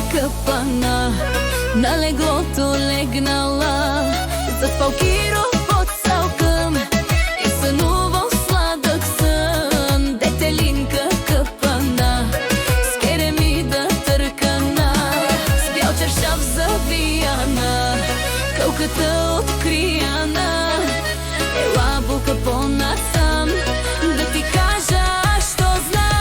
закъпана, на леглото легнала, заспал Киро под салкъм и сънувал сладък сън. Детелинка къпана, с керемида търкана, с бял чершав завияна, кълката открияна. Ела бука по-насам, да ти кажа, що знам.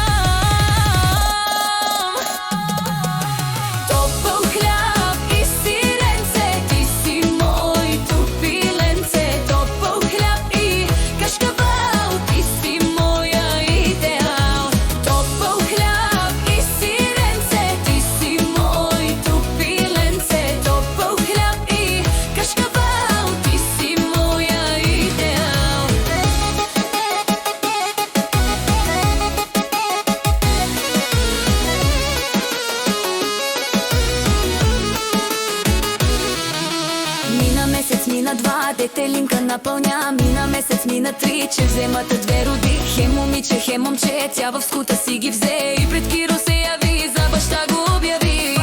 Топъл хляб и сиренце, ти си моето пиленце. Топъл хляб и кашкавал, ти си моя идеал. Топъл хляб и сиренце, ти си моето пиленце. Топъл хляб и кашкавал, ти си моя идеал. Мина месец, мина два, детелинка напълня. Мина месец, мина три, че вземата две роди. Хем момиче, хем момче, тя в скута си ги взе и пред Киро се яви, за баща го обяви.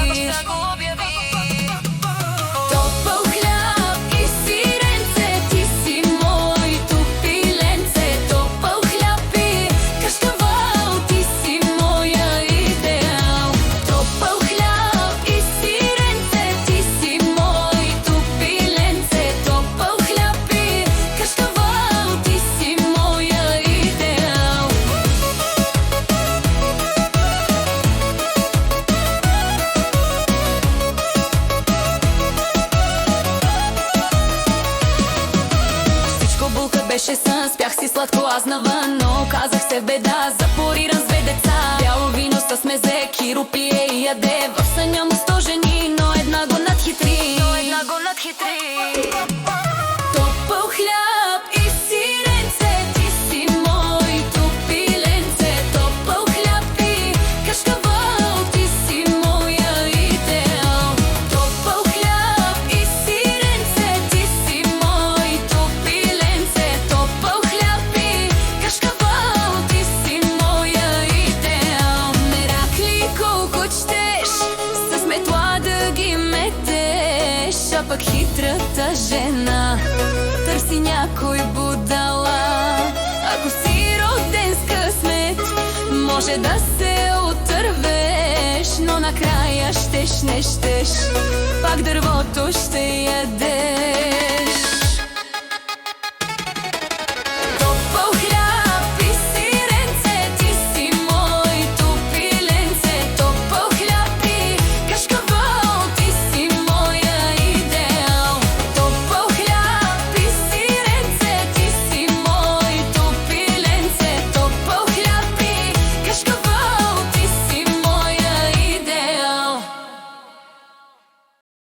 Топъл хляб и сиренце, ти си моето пиленце. Топъл хляб и кашкавал, ти си моя идеал. Топъл хляб и сиренце, ти си моето пиленце. Топъл хляб и кашкавал, ти си моя идеал. Всичко булка беше сън, спях си сладко аз навън, но казах се в беда, запориран с две деца. Бяло вино с мезе, Киро пие и яде, в съня му 100 жени, но една го надхитри. Топъл хляб и сиренце, ти си моето пиленце. Топъл хляб и кашкавал, ти си моя идеал. Топъл хляб и сиренце, ти си моето пиленце. Топъл хляб и кашкавал, ти си моя идеал. Меракли колко четеш, с метла да ги метеш, а пък хитрата жена търси някой будала. Ако си роден с късмет, може да се отървеш, но накрая щеш не щеш, пак дървото ще